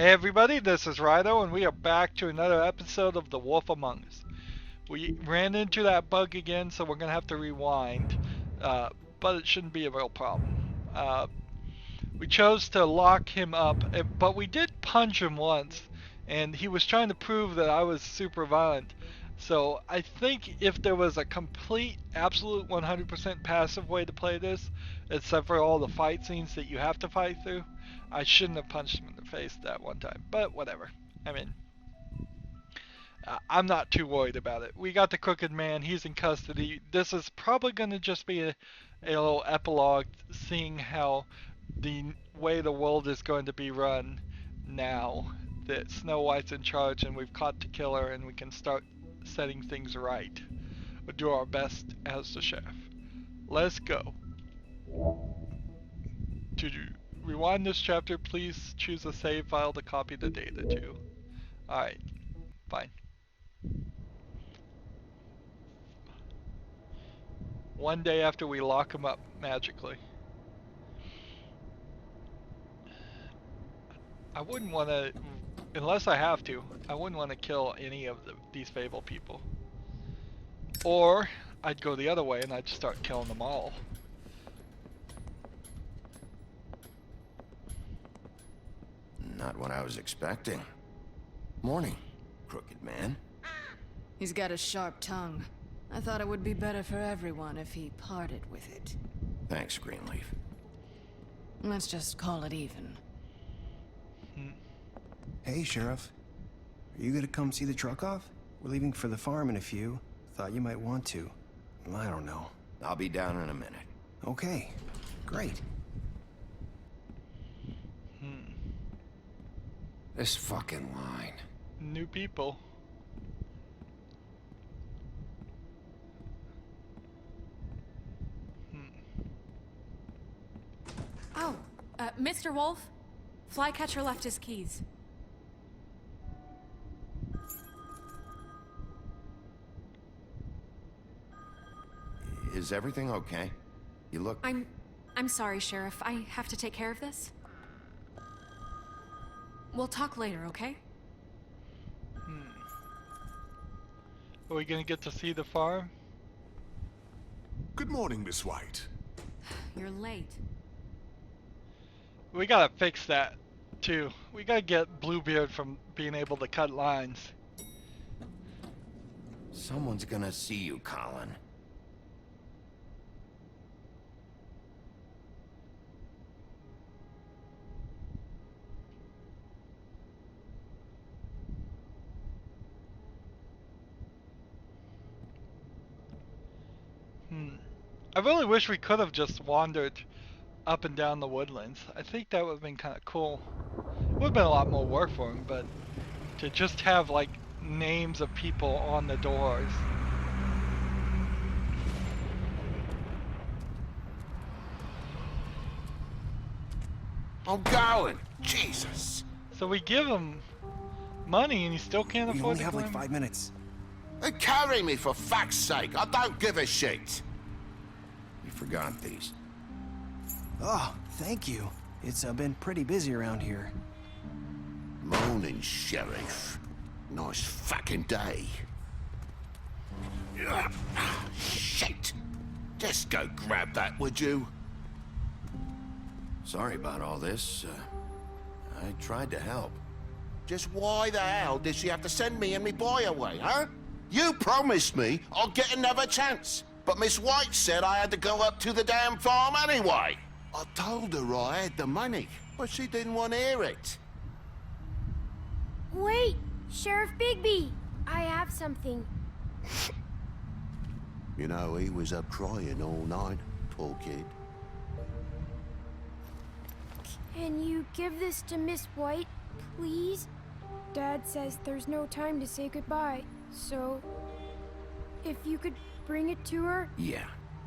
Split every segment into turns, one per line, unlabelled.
Hey everybody, this is Rydo, and we are back to another episode of The Wolf Among Us. We ran into that bug again, so we're gonna have to rewind, but it shouldn't be a real problem. We chose to lock him up, but we did punch him once, and he was trying to prove that I was super violent. So I think if there was a complete, absolute 100% passive way to play this, except for all the fight scenes that you have to fight through, I shouldn't have punched him in the face that one time. But whatever. I mean, I'm not too worried about it. We got the crooked man. He's in custody. This is probably going to just be a little epilogue, seeing how the way the world is going to be run now that Snow White's in charge and we've caught the killer and we can start setting things right. We'll do our best as the chef. Let's go. To rewind this chapter, please choose a save file to copy the data to. Alright, fine. One day after we lock him up magically. I wouldn't want to, unless I have to, I wouldn't want to kill any of these Fable people. Or I'd go the other way and I'd start killing them all.
Not what I was expecting. Morning, crooked man.
He's got a sharp tongue. I thought it would be better for everyone if he parted with it.
Thanks, Greenleaf.
Let's just call it even.
Hey, Sheriff. Are you gonna come see the truck off? We're leaving for the farm in a few. Thought you might want to. I don't know.
I'll be down in a minute.
Okay, great.
This fucking line.
New people.
Oh, Mr. Wolf, Flycatcher left his keys.
Is everything okay? You look...
I'm sorry, Sheriff. I have to take care of this. We'll talk later, okay?
Are we gonna get to see the farm?
Good morning, Miss White.
You're late.
We gotta fix that, too. We gotta get Bluebeard from being able to cut lines.
Someone's gonna see you, Colin.
I really wish we could have just wandered up and down the woodlands. I think that would have been kind of cool. It would have been a lot more work for him, but to just have like names of people on the doors.
I'm going! Jesus!
So we give him money and he still can't
We
afford
only
to
have like
climb.
5 minutes.
Hey, carry me for fuck's sake. I don't give a shit.
You forgot these.
Oh, thank you. It's been pretty busy around here.
Morning, Sheriff. Nice fucking day. Ugh, shit. Just go grab that, would you?
Sorry about all this. I tried to help.
Just why the hell did she have to send me and me boy away, huh? You promised me I'll get another chance. But Miss White said I had to go up to the damn farm anyway. I told her I had the money, but she didn't want to hear it.
Wait, Sheriff Bigby! I have something.
You know, he was up crying all night, poor kid.
Can you give this to Miss White, please? Dad says there's no time to say goodbye, so if you could bring it to her.
Yeah,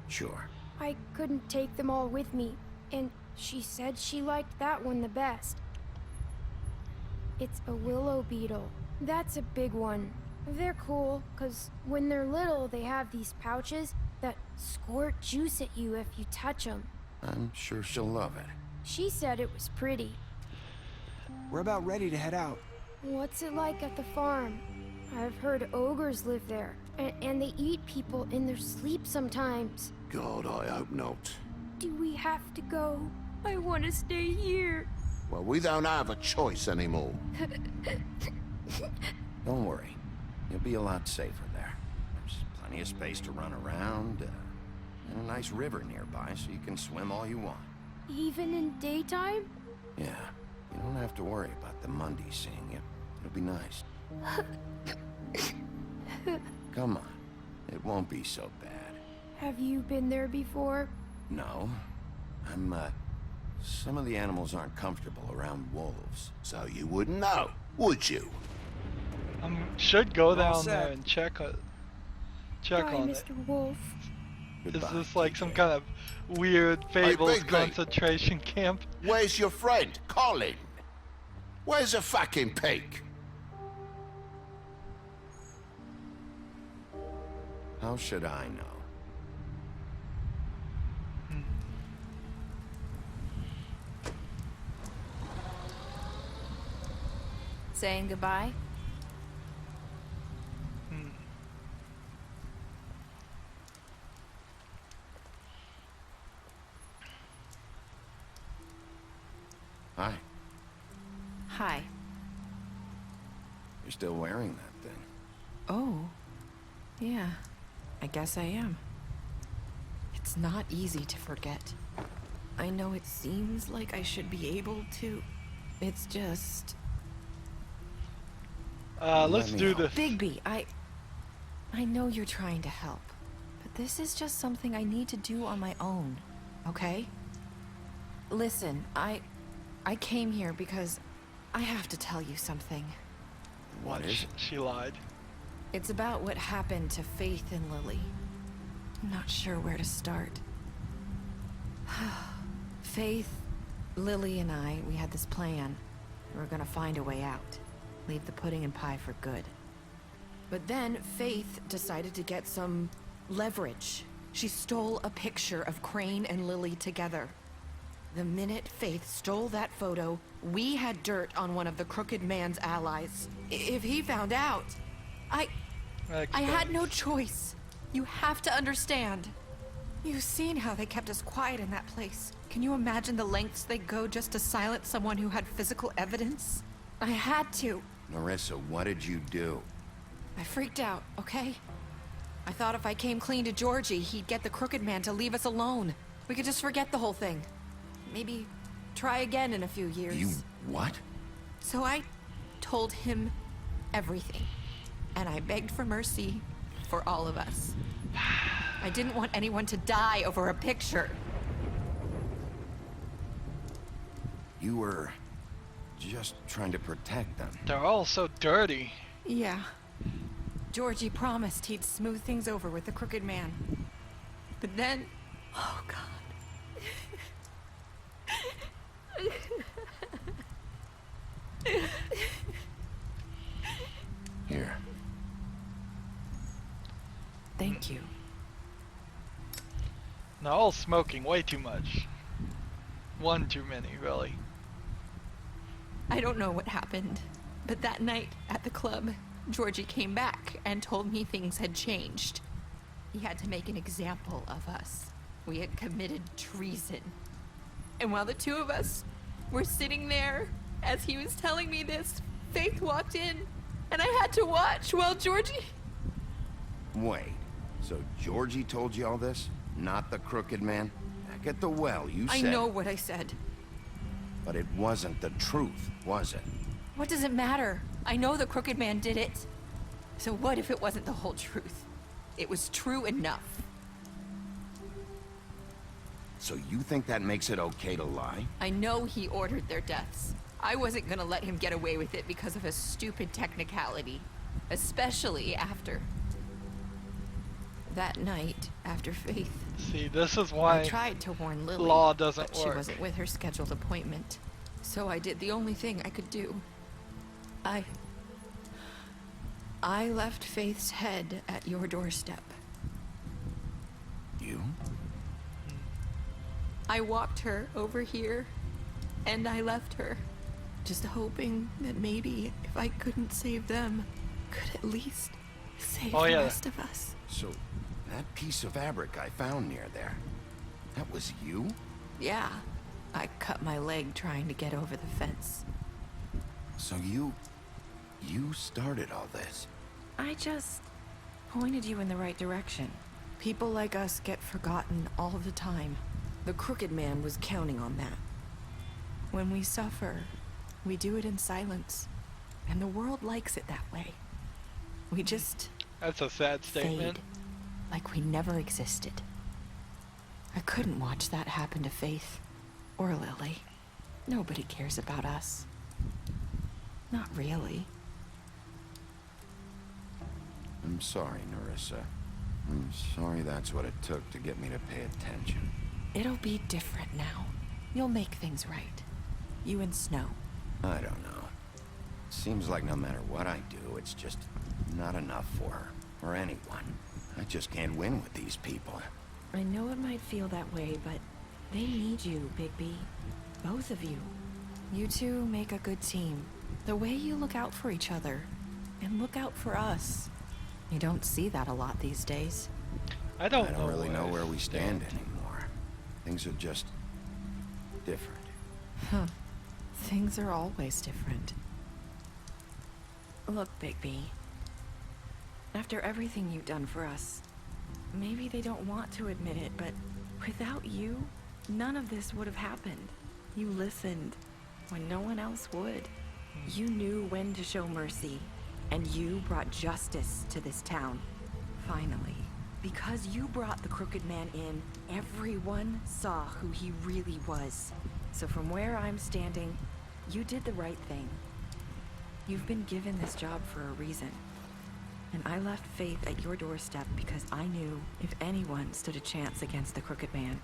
sure.
I couldn't take them all with me, and she said she liked that one the best. It's a willow beetle. That's a big one. They're cool, 'cause when they're little, they have these pouches that squirt juice at you if you touch them.
I'm sure she'll love it.
She said it was pretty.
We're about ready to head out.
What's it like at the farm? I've heard ogres live there, and they eat people in their sleep sometimes.
God, I hope not.
Do we have to go? I want to stay here.
Well, we don't have a choice anymore.
Don't worry. You'll be a lot safer there. There's plenty of space to run around, and a nice river nearby so you can swim all you want.
Even in daytime?
Yeah, you don't have to worry about the Mundies seeing you. It'll be nice. Come on. It won't be so bad.
Have you been there before?
No. Some of the animals aren't comfortable around wolves.
So you wouldn't know, would you?
Should go
All
down
set.
there and check
Bye,
on it.
Mr. Wolf.
Is
Goodbye,
this like some
TJ.
kind of weird Fables
Bigby.
concentration camp?
Where's your friend, Colin? Where's the fucking pig?
How should I know?
Saying goodbye?
Hi.
Hi.
You're still wearing that thing.
Oh. Yeah. I guess I am. It's not easy to forget. I know it seems like I should be able to. It's just...
Let's
me
do
help.
this.
Bigby, I know you're trying to help. But this is just something I need to do on my own. Okay? Listen, I came here because I have to tell you something.
What is it?
She lied.
It's about what happened to Faith and Lily. I'm not sure where to start. Faith, Lily, and we had this plan. We were gonna find a way out. Leave the pudding and pie for good. But then Faith decided to get some leverage. She stole a picture of Crane and Lily together. The minute Faith stole that photo, we had dirt on one of the Crooked Man's allies. If he found out, I had no choice. You have to understand. You've seen how they kept us quiet in that place. Can you imagine the lengths they go just to silence someone who had physical evidence? I had to.
Marissa, what did you do?
I freaked out, okay? I thought if I came clean to Georgie, he'd get the Crooked Man to leave us alone. We could just forget the whole thing. Maybe try again in a few years.
You what?
So I told him everything. And I begged for mercy for all of us. I didn't want anyone to die over a picture.
You were just trying to protect them.
They're all so dirty.
Yeah. Georgie promised he'd smooth things over with the Crooked Man. But then... Oh, God.
Here.
Thank you.
All smoking way too much. One too many, really.
I don't know what happened, but that night at the club, Georgie came back and told me things had changed. He had to make an example of us. We had committed treason. And while the two of us were sitting there, as he was telling me this, Faith walked in, and I had to watch while Georgie...
Wait, so Georgie told you all this? Not the Crooked Man? Back at the well, you said...
I know what I said.
But it wasn't the truth, was it?
What does it matter? I know the Crooked Man did it. So what if it wasn't the whole truth? It was true enough.
So you think that makes it okay to lie?
I know he ordered their deaths. I wasn't gonna let him get away with it because of a stupid technicality. Especially after... that night, after Faith.
See, this is
I
why
tried to warn Lily,
law doesn't
but she
work.
wasn't with her scheduled appointment. So I did the only thing I could do. I left Faith's head at your doorstep.
You?
I walked her over here, and I left her. just hoping that maybe if I couldn't save them, could at least save the rest of us.
So, that piece of fabric I found near there, that was you?
Yeah, I cut my leg trying to get over the fence.
So you started all this?
I just pointed you in the right direction. People like us get forgotten all the time. The Crooked Man was counting on that. When we suffer, we do it in silence. And the world likes it that way. We just...
That's a sad statement.
Fade, like we never existed. I couldn't watch that happen to Faith. Or Lily. Nobody cares about us. Not really.
I'm sorry, Nerissa. I'm sorry that's what it took to get me to pay attention.
It'll be different now. You'll make things right. You and Snow.
I don't know. Seems like no matter what I do, it's just not enough for her, or anyone. I just can't win with these people.
I know it might feel that way, but they need you, Bigby. Both of you. You two make a good team. The way you look out for each other, and look out for us. You don't see that a lot these days.
I don't
really know where we stand anymore. Things are just different.
Huh. Things are always different. Look, Bigby. After everything you've done for us, maybe they don't want to admit it, but without you, none of this would have happened. You listened when no one else would. You knew when to show mercy, and you brought justice to this town. Finally. Because you brought the Crooked Man in, everyone saw who he really was. So from where I'm standing, you did the right thing. You've been given this job for a reason. And I left Faith at your doorstep because I knew if anyone stood a chance against the Crooked Man,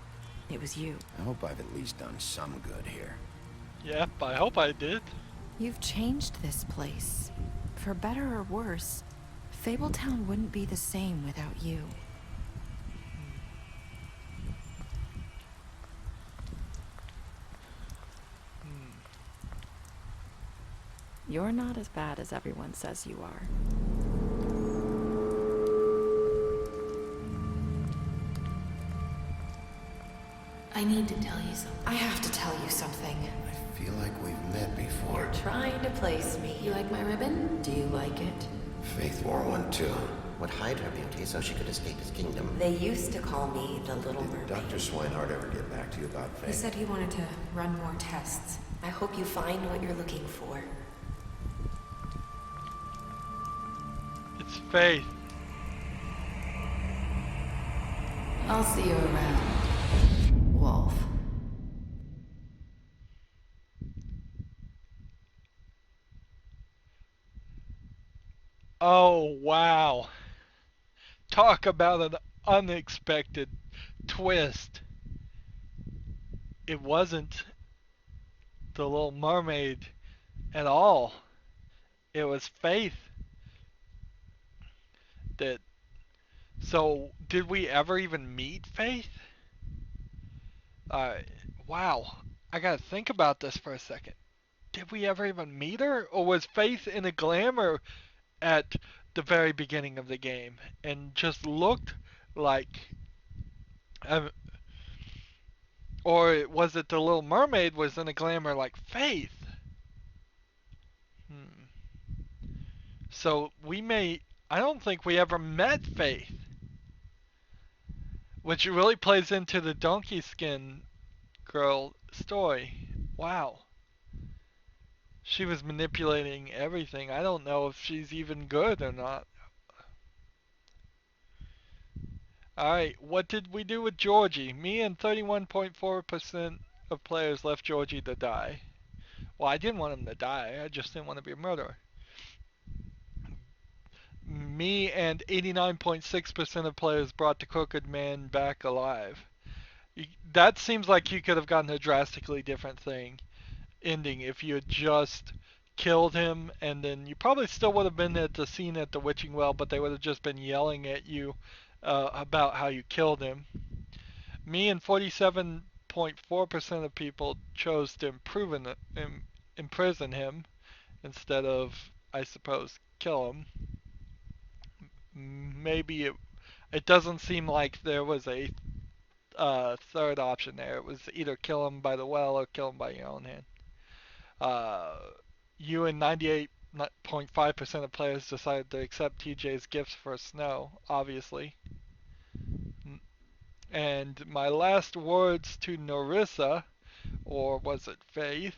it was you.
I hope I've at least done some good here.
Yep, I hope I did.
You've changed this place. For better or worse, Fabletown wouldn't be the same without you. You're not as bad as everyone says you are.
I need to tell you something.
I have to tell you something.
I feel like we've met before.
You're trying to place me. You like my ribbon? Do you like it?
Faith wore one too.
Would hide her beauty so she could escape his kingdom.
They used to call me the Little Mermaid.
Did Dr. Swinehart ever get back to you about Faith?
He said he wanted to run more tests. I hope you find what you're looking for.
It's Faith.
I'll see you around, Wolf.
Oh, wow. Talk about an unexpected twist. It wasn't the Little Mermaid at all. It was Faith. So, did we ever even meet Faith? Wow. I gotta think about this for a second. Did we ever even meet her? Or was Faith in a glamour at the very beginning of the game and just looked like... or was it the Little Mermaid was in a glamour like Faith? So I don't think we ever met Faith. Which really plays into the donkey skin girl story. Wow. She was manipulating everything. I don't know if she's even good or not. Alright, what did we do with Georgie? Me and 31.4% of players left Georgie to die. Well, I didn't want him to die. I just didn't want to be a murderer. Me and 89.6% of players brought the Crooked Man back alive. That seems like you could have gotten a drastically different ending if you had just killed him, and then you probably still would have been at the scene at the witching well, but they would have just been yelling at you about how you killed him. Me and 47.4% of people chose to improve imprison him instead of, I suppose, kill him. Maybe it doesn't seem like there was a third option there. It was either kill him by the well or kill him by your own hand. You and 98.5% of players decided to accept TJ's gifts for Snow, obviously. And my last words to Narissa, or was it Faith?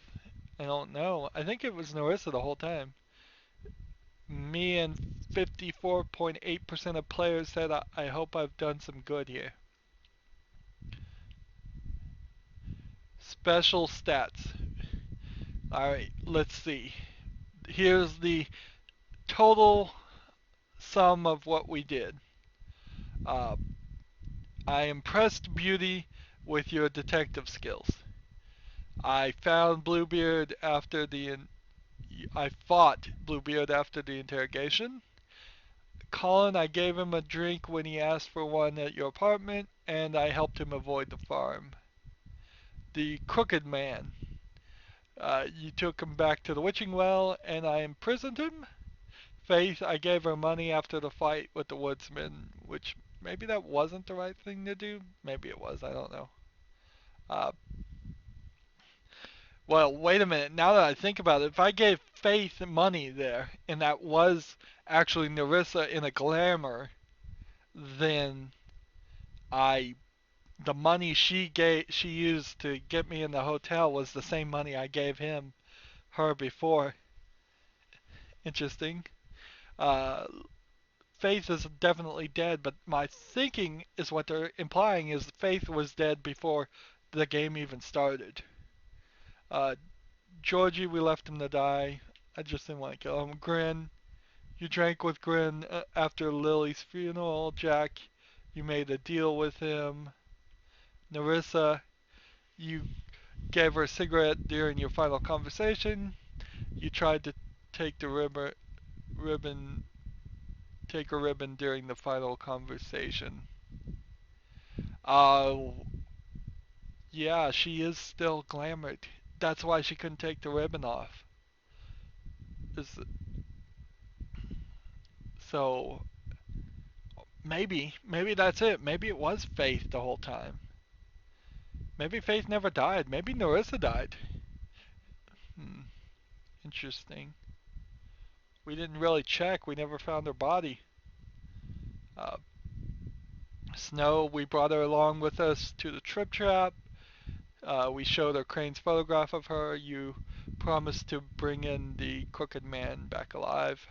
I don't know. I think it was Narissa the whole time. Me and 54.8% of players said, I hope I've done some good here. Special stats. Alright, let's see. Here's the total sum of what we did. I impressed Beauty with your detective skills. I found Bluebeard after I fought Bluebeard after the interrogation. Colin, I gave him a drink when he asked for one at your apartment, and I helped him avoid the farm. The Crooked Man. You took him back to the witching well, and I imprisoned him. Faith, I gave her money after the fight with the woodsman, which maybe that wasn't the right thing to do. Maybe it was, I don't know. Well, wait a minute. Now that I think about it, if I gave Faith money there, and that was actually Narissa in a glamour, then the money she used to get me in the hotel was the same money I gave her before. Interesting. Faith is definitely dead, but my thinking is what they're implying is Faith was dead before the game even started. Georgie, we left him to die. I just didn't want to kill him. Grin, you drank with Grin after Lily's funeral. Jack, you made a deal with him. Narissa, you gave her a cigarette during your final conversation. You tried to take the ribbon during the final conversation. Yeah, she is still glamored. That's why she couldn't take the ribbon off. So maybe that's it. Maybe it was Faith the whole time. Maybe Faith never died. Maybe Narissa died. Interesting. We didn't really check. We never found her body. Snow, we brought her along with us to the Trip Trap. We showed her Crane's photograph of her. You promised to bring in the Crooked Man back alive.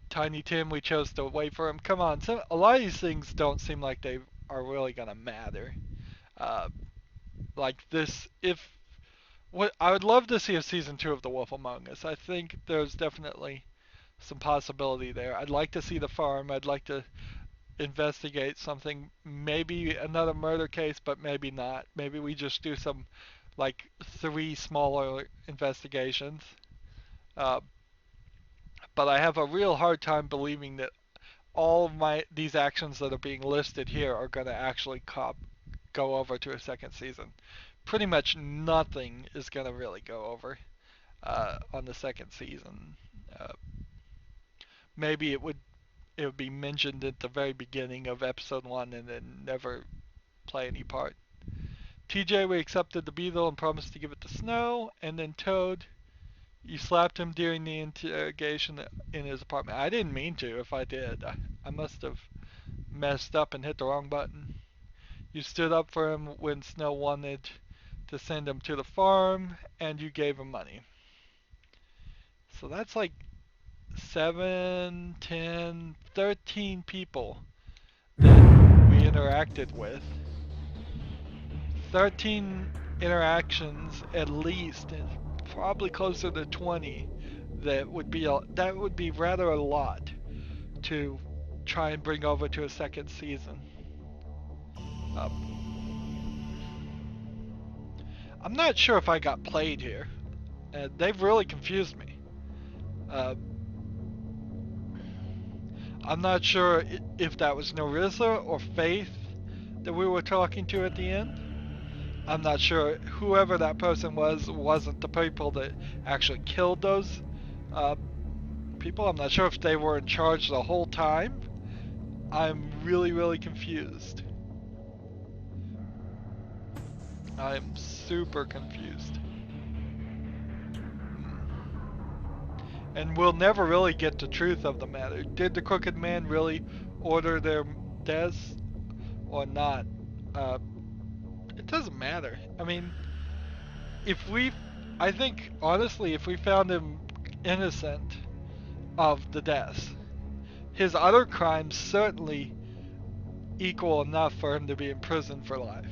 Tiny Tim, we chose to wait for him. Come on, a lot of these things don't seem like they are really gonna matter. Like this, I would love to see a season 2 of The Wolf Among Us. I think there's definitely some possibility there. I'd like to see the farm. I'd like to investigate something, maybe another murder case, but maybe not. Maybe we just do some, like, 3 smaller investigations. But I have a real hard time believing that all of these actions that are being listed here are going to actually go over to a second season. Pretty much nothing is going to really go over on the second season. Maybe it would be mentioned at the very beginning of episode 1 and then never play any part. TJ, we accepted the beetle and promised to give it to Snow. And then Toad, you slapped him during the interrogation in his apartment. I didn't mean to. If I did, I must have messed up and hit the wrong button. You stood up for him when Snow wanted to send him to the farm, and you gave him money. So that's like 7, 10, 13 people that we interacted with. 13 interactions at least, and probably closer to 20. That would be rather a lot to try and bring over to a second season. I'm not sure if I got played here. They've really confused me. I'm not sure if that was Narissa or Faith that we were talking to at the end. I'm not sure whoever that person was wasn't the people that actually killed those people. I'm not sure if they were in charge the whole time. I'm really, really confused. I'm super confused. And we'll never really get the truth of the matter. Did the Crooked Man really order their deaths or not? It doesn't matter. I mean, I think, honestly, if we found him innocent of the deaths, his other crimes certainly equal enough for him to be in prison for life.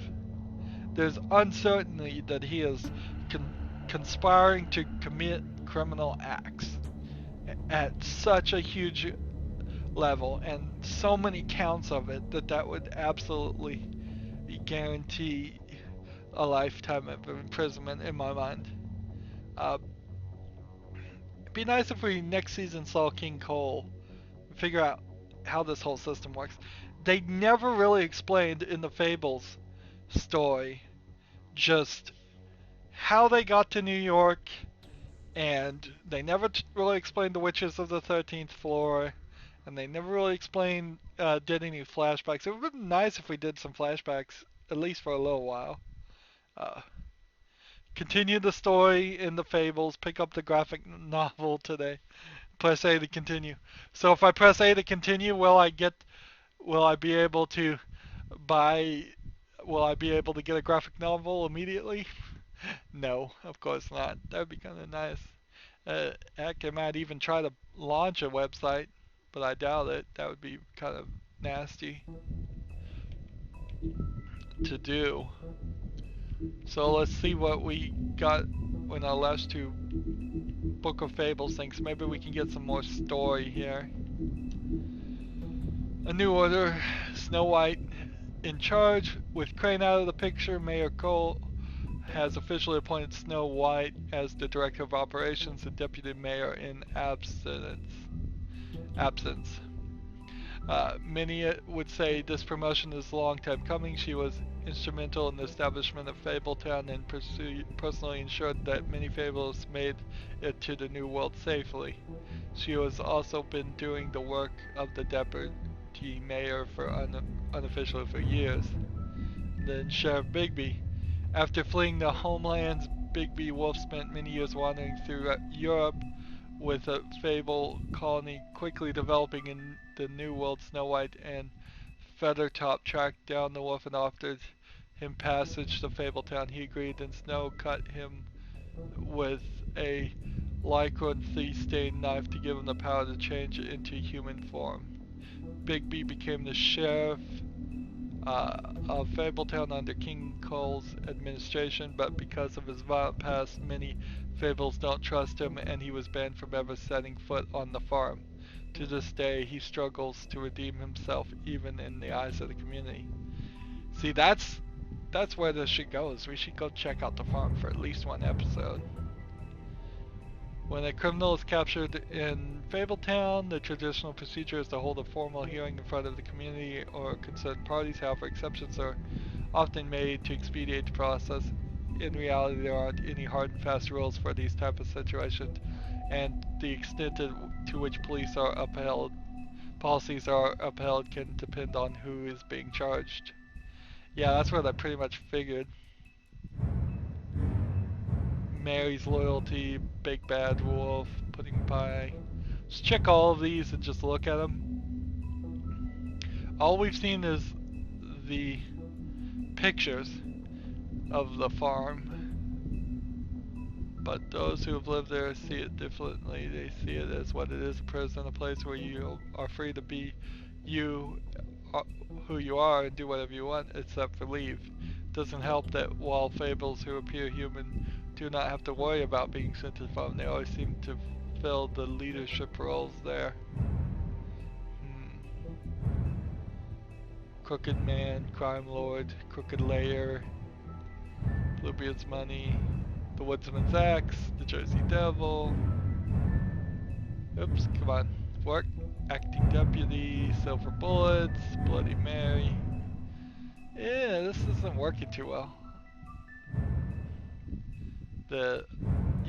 There's uncertainty that he is conspiring to commit criminal acts at such a huge level and so many counts of it that would absolutely guarantee a lifetime of imprisonment in my mind. It'd be nice if we next season saw King Cole figure out how this whole system works. They never really explained in the Fables story just how they got to New York, and they never really explained the witches of the 13th floor, and they never really explained, did any flashbacks. It would have been nice if we did some flashbacks, at least for a little while. Continue the story in the Fables, pick up the graphic novel today. Press A to continue. So if I press A to continue, will I be able to get a graphic novel immediately? No, of course not. That would be kind of nice. Heck, I might even try to launch a website, but I doubt it. That would be kind of nasty to do. So let's see what we got in our last two Book of Fables things. Maybe we can get some more story here. A new order. Snow White in charge. With Crane out of the picture, Mayor Cole has officially appointed Snow White as the Director of Operations and Deputy Mayor in absence. Many would say this promotion is a long time coming. She was instrumental in the establishment of Fabletown and personally ensured that many Fables made it to the New World safely. She has also been doing the work of the Deputy Mayor for unofficially for years. Then Sheriff Bigby. After fleeing the homelands, Bigby Wolf spent many years wandering through Europe with a Fable colony quickly developing in the New World. Snow White and Feathertop tracked down the wolf and offered him passage to Fabletown. He agreed, and Snow cut him with a lycanthropy-stained knife to give him the power to change into human form. Bigby became the sheriff of Fabletown under King Cole's administration, but because of his violent past, many Fables don't trust him, and he was banned from ever setting foot on the farm. To this day, he struggles to redeem himself even in the eyes of the community. See, that's where this should go, is we should go check out the farm for at least one episode. When a criminal is captured in Fabletown, the traditional procedure is to hold a formal hearing in front of the community or concerned parties. However, exceptions are often made to expedite the process. In reality, there aren't any hard and fast rules for these type of situations, and the extent to which policies are upheld can depend on who is being charged. Yeah, that's what I pretty much figured. Mary's loyalty, Big Bad Wolf, Pudding Pie. Just check all of these and just look at them. All we've seen is the pictures of the farm, but those who have lived there see it differently. They see it as what it is, a prison, a place where you are free to be you, who you are, and do whatever you want except for leave. Doesn't help that while Fables who appear human do not have to worry about being sent to the farm, they always seem to fill the leadership roles there. Crooked Man, Crime Lord, Crooked Layer, Bluebeard's Money, the Woodsman's Axe, the Jersey Devil. Oops, come on, work. Acting Deputy, Silver Bullets, Bloody Mary. Yeah, this isn't working too well. You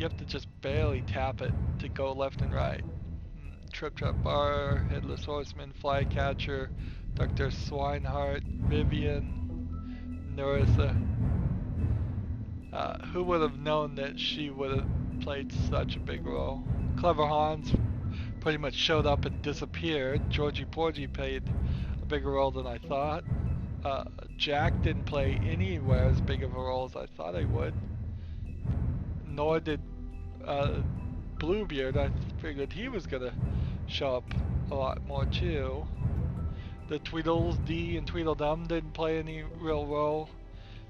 have to just barely tap it to go left and right. Trip Trap Bar, Headless Horseman, Flycatcher, Dr. Swinehart, Vivian, Nerissa. Who would have known that she would have played such a big role? Clever Hans pretty much showed up and disappeared. Georgie Porgy played a bigger role than I thought. Jack didn't play anywhere as big of a role as I thought he would. Nor did Bluebeard. I figured he was gonna show up a lot more too. The Tweedles Dee and Tweedledum didn't play any real role.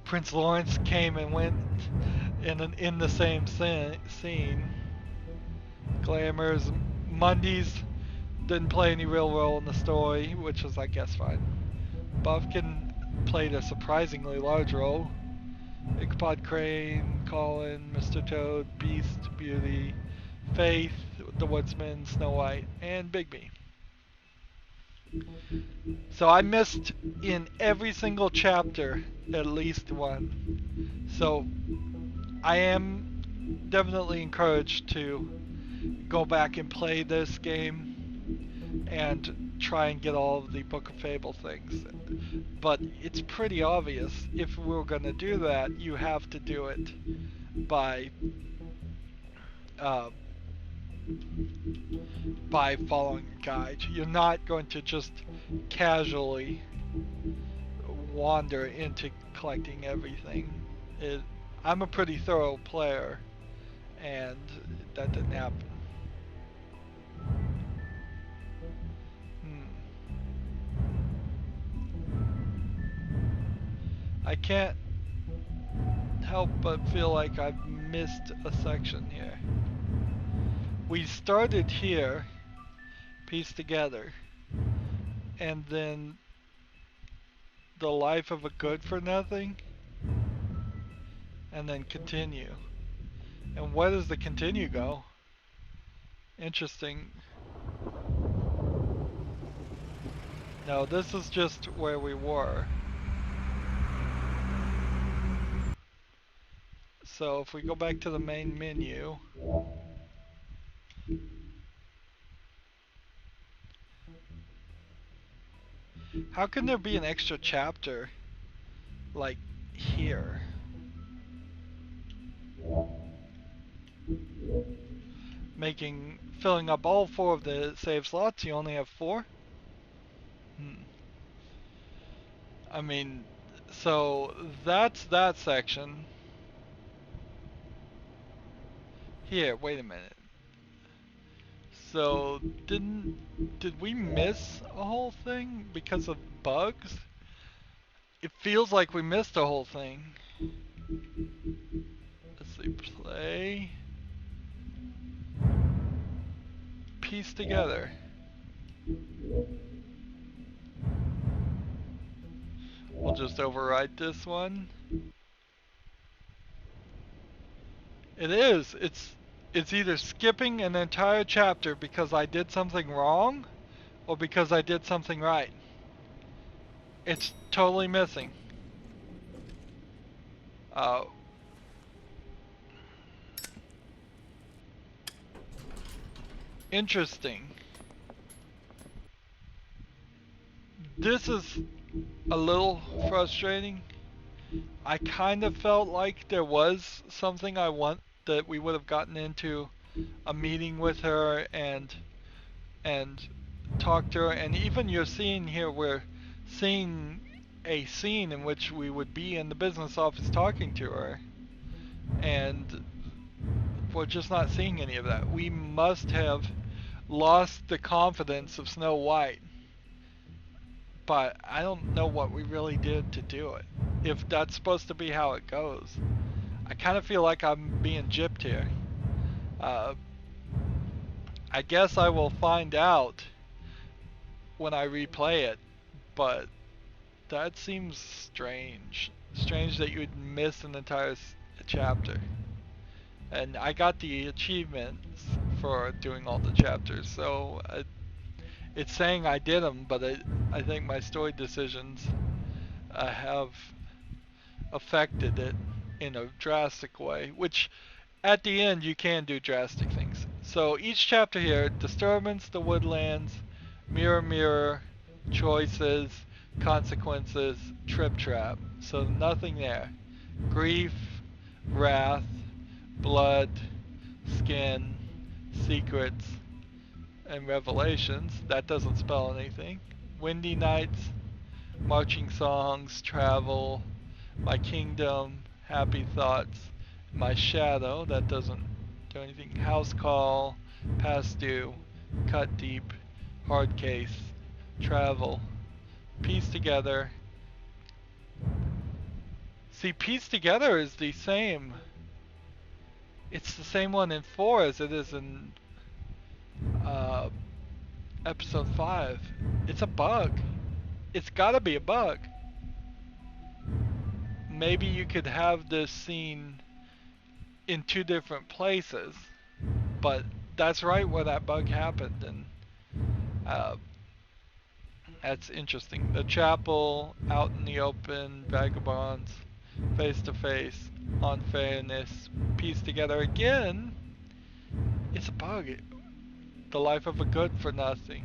Prince Lawrence came and went in the same scene. Glamours, Mundies didn't play any real role in the story, which was, I guess, fine. Buffkin played a surprisingly large role. Ichabod Crane, Colin, Mr. Toad, Beast, Beauty, Faith, the Woodsman, Snow White, and Bigby. So I missed in every single chapter at least one. So I am definitely encouraged to go back and play this game and try and get all of the Book of Fable things. But it's pretty obvious if we're going to do that, you have to do it by following a guide. You're not going to just casually wander into collecting everything. I'm a pretty thorough player, and that didn't happen. I can't help but feel like I've missed a section here. We started here, pieced together, and then the life of a good for nothing, and then continue. And where does the continue go? Interesting. No, this is just where we were. So if we go back to the main menu, how can there be an extra chapter like here? Filling up all 4 of the save slots, you only have 4? I mean, so that's that section. Here, wait a minute. So, did we miss a whole thing because of bugs? It feels like we missed a whole thing. Let's see, play. Piece together. We'll just overwrite this one. It is. It's either skipping an entire chapter because I did something wrong or because I did something right. It's totally missing. Interesting. This is a little frustrating. I kind of felt like there was something that we would have gotten into a meeting with her and talked to her, and even you're seeing here, we're seeing a scene in which we would be in the business office talking to her, and we're just not seeing any of that. We must have lost the confidence of Snow White, but I don't know what we really did to do it, if that's supposed to be how it goes. I kind of feel like I'm being gypped here. I guess I will find out when I replay it, but that seems strange. Strange that you would miss an entire chapter. And I got the achievements for doing all the chapters, so it's saying I did them, but I think my story decisions have affected it in a drastic way, which at the end you can do drastic things. So each chapter here, disturbance, the woodlands, mirror mirror, choices, consequences, trip trap. So nothing there. Grief, wrath, blood, skin, secrets, and revelations. That doesn't spell anything. Windy nights, marching songs, travel, my kingdom, happy thoughts, my shadow. That doesn't do anything. House call, past due, cut deep, hard case, travel, piece together. See, piece together is the same. It's the same one in 4 as it is in episode 5. It's a bug. It's gotta be a bug. Maybe you could have this scene in 2 different places, but that's right where that bug happened, and that's interesting. The chapel, out in the open, vagabonds, face to face, unfairness, pieced together again. It's a bug. The life of a good for nothing.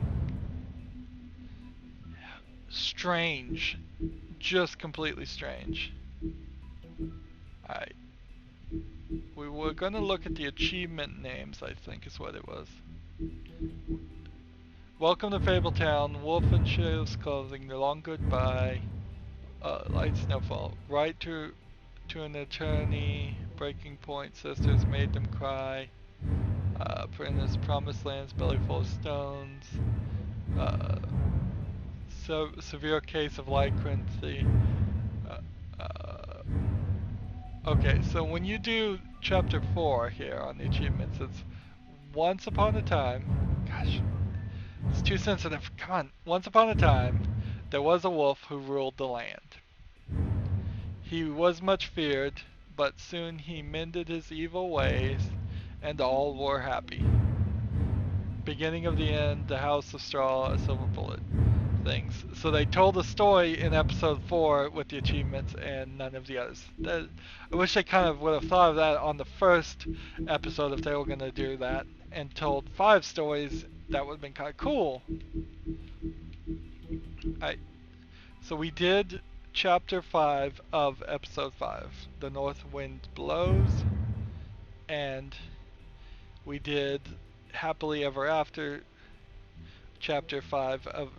Strange. Just completely strange. Alright. We were gonna look at the achievement names, I think is what it was. Welcome to Fabletown. Wolf in sheep's clothing. The long goodbye. Light snowfall. Right to an attorney. Breaking point. Sisters made them cry. Apprentice. Promised lands. Belly full of stones. Severe case of lycanthropy. Okay, so when you do chapter 4 here on the achievements, it's once upon a time. Gosh, it's too sensitive. Come on. Once upon a time, there was a wolf who ruled the land. He was much feared, but soon he mended his evil ways, and all were happy. Beginning of the end, the house of straw, a silver bullet. Things. So they told the story in episode 4 with the achievements and none of the others. I wish they kind of would have thought of that on the first episode if they were going to do that and told 5 stories. That would have been kind of cool. Alright. So we did chapter 5 of episode 5. The north wind blows. And we did Happily Ever After chapter 5 of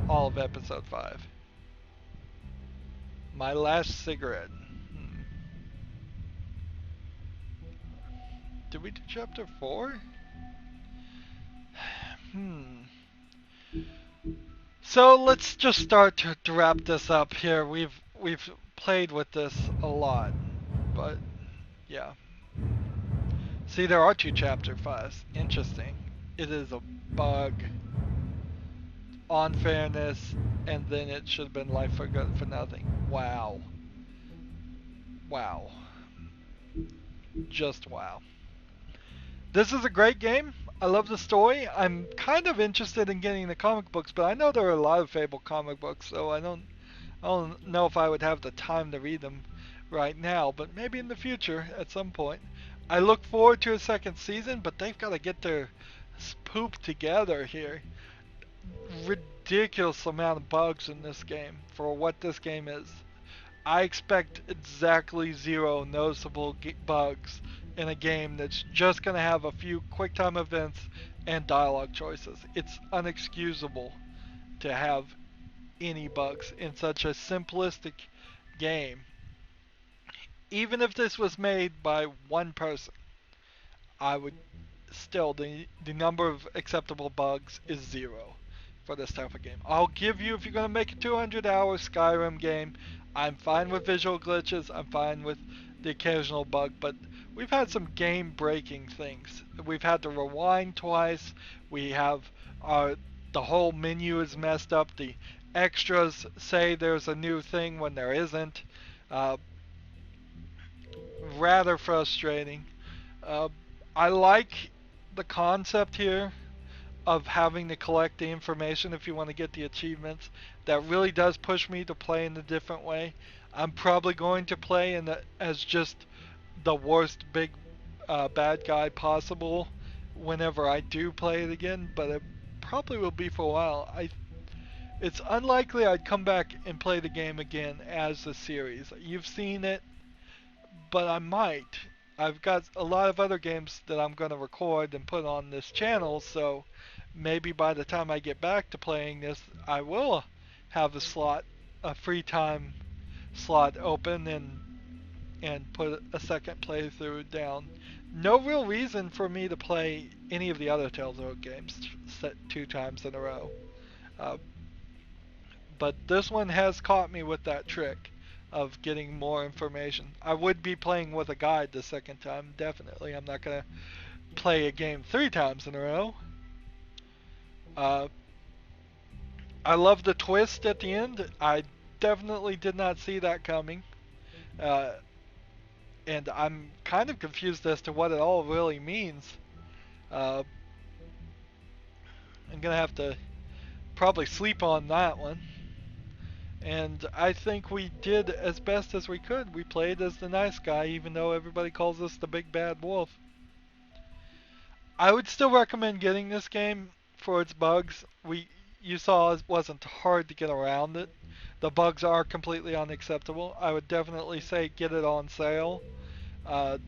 all of episode 5. My last cigarette. Did we do chapter 4? So let's just start to wrap this up here. We've played with this a lot, but yeah. See, there are 2 chapter 5s. Interesting. It is a bug. Unfairness, and then it should have been life for good for nothing. Wow. Wow. Just wow. This is a great game. I love the story. I'm kind of interested in getting the comic books, but I know there are a lot of Fable comic books, so I don't know if I would have the time to read them right now, but maybe in the future at some point. I look forward to a 2nd season, but they've got to get their poop together here. Ridiculous amount of bugs in this game for what this game is. I expect exactly 0 noticeable bugs in a game that's just going to have a few quick time events and dialogue choices. It's unexcusable to have any bugs in such a simplistic game. Even if this was made by one person, I would still, the number of acceptable bugs is 0. For this type of game. I'll give you, if you're going to make a 200-hour Skyrim game, I'm fine with visual glitches, I'm fine with the occasional bug, but we've had some game-breaking things. We've had to rewind twice, we have the whole menu is messed up, the extras say there's a new thing when there isn't. Rather frustrating. I like the concept here of having to collect the information if you want to get the achievements. That really does push me to play in a different way. I'm probably going to play as just the worst big bad guy possible whenever I do play it again, but it probably will be for a while. It's unlikely I'd come back and play the game again as a series. You've seen it, but I might. I've got a lot of other games that I'm going to record and put on this channel, so maybe by the time I get back to playing this, I will have a free time slot open and put a second playthrough down. No real reason for me to play any of the other Telltale games set 2 times in a row. But this one has caught me with that trick of getting more information. I would be playing with a guide the second time, definitely. I'm not going to play a game 3 times in a row. I love the twist at the end. I definitely did not see that coming. And I'm kind of confused as to what it all really means. I'm going to have to probably sleep on that one. And I think we did as best as we could. We played as the nice guy, even though everybody calls us the big bad wolf. I would still recommend getting this game for its bugs. You saw it wasn't hard to get around it. The bugs are completely unacceptable. I would definitely say get it on sale.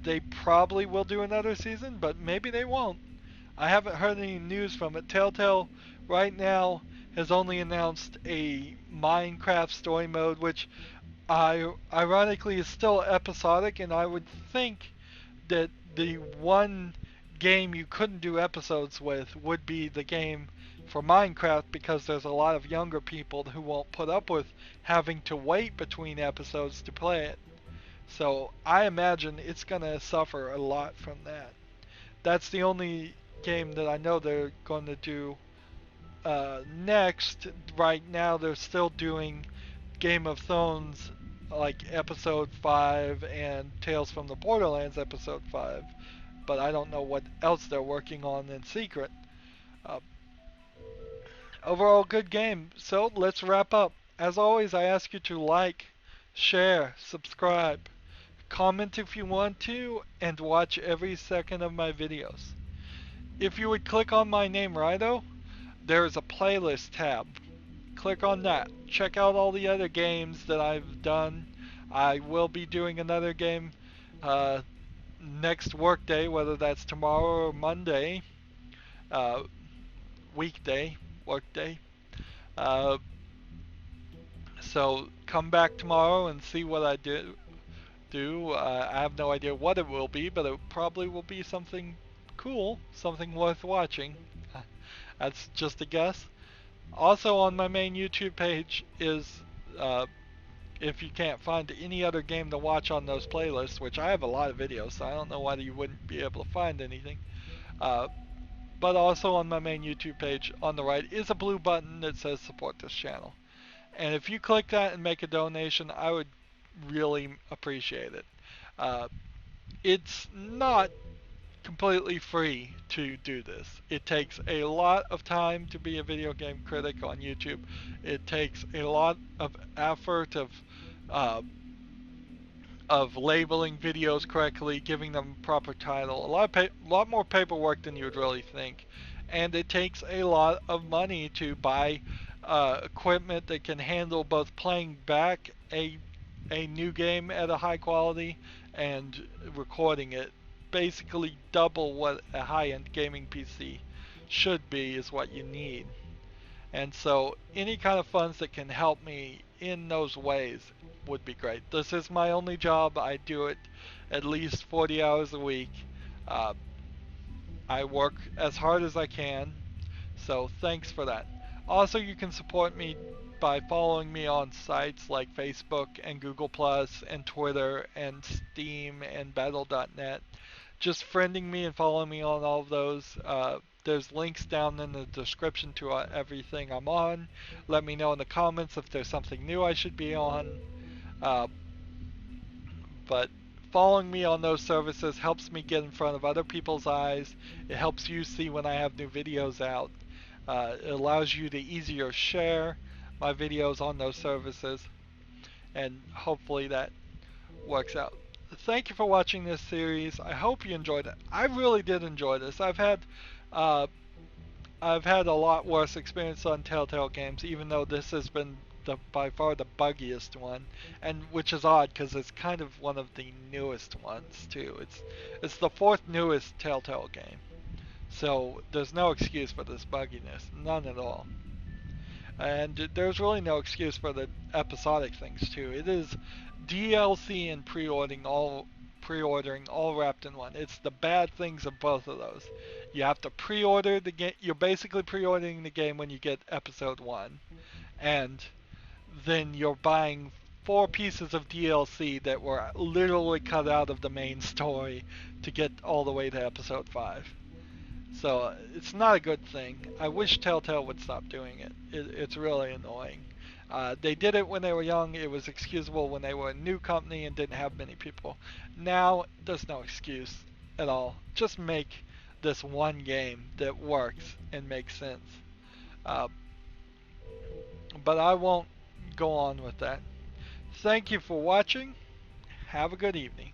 They probably will do another season, but maybe they won't. I haven't heard any news from it. Telltale right now has only announced a Minecraft story mode, which ironically is still episodic, and I would think that the one game you couldn't do episodes with would be the game for Minecraft, because there's a lot of younger people who won't put up with having to wait between episodes to play it. So I imagine it's going to suffer a lot from that. That's the only game that I know they're going to do next. Right now they're still doing Game of Thrones, like episode 5 and Tales from the Borderlands episode 5, but I don't know what else they're working on in secret. Overall good game. So let's wrap up. As always, I ask you to like, share, subscribe, comment if you want to, and watch every second of my videos. If you would click on my name, Rydo, there is a playlist tab. Click on that. Check out all the other games that I've done. I will be doing another game next workday, whether that's tomorrow or Monday. Weekday, workday. So come back tomorrow and see what I do. I have no idea what it will be, but it probably will be something cool, something worth watching. That's just a guess. Also on my main YouTube page is, if you can't find any other game to watch on those playlists, which I have a lot of videos, so I don't know why you wouldn't be able to find anything. But also on my main YouTube page on the right is a blue button that says support this channel. And if you click that and make a donation, I would really appreciate it. It's not completely free to do this. It takes a lot of time to be a video game critic on YouTube. It takes a lot of effort of labeling videos correctly, giving them proper title, a lot more paperwork than you would really think, and it takes a lot of money to buy equipment that can handle both playing back a new game at a high quality and recording it. Basically double what a high-end gaming PC should be is what you need. And so any kind of funds that can help me in those ways would be great. This is my only job. I do it at least 40 hours a week. I work as hard as I can, so thanks for that. Also, you can support me by following me on sites like Facebook and Google Plus and Twitter and Steam and Battle.net. Just friending me and following me on all of those. There's links down in the description to everything I'm on. Let me know in the comments if there's something new I should be on. But following me on those services helps me get in front of other people's eyes. It helps you see when I have new videos out. It allows you to easier share my videos on those services. And hopefully that works out. thank you for watching this series. I hope you enjoyed it. I really did enjoy this. Uh, I've had a lot worse experience on Telltale games, even though this has been by far the buggiest one, and which is odd because it's kind of one of the newest ones too. It's the fourth newest Telltale game, so there's no excuse for this bugginess, none at all. And there's really no excuse for the episodic things too. It is DLC and pre-ordering all wrapped in one. It's the bad things of both of those. You have to pre-order the game. You're basically pre-ordering the game when you get episode 1, and then you're buying 4 pieces of DLC that were literally cut out of the main story to get all the way to episode 5. So it's not a good thing. I wish Telltale would stop doing it. It's really annoying. They did it when they were young. It was excusable when they were a new company and didn't have many people. Now, there's no excuse at all. Just make this one game that works and makes sense. But I won't go on with that. Thank you for watching. Have a good evening.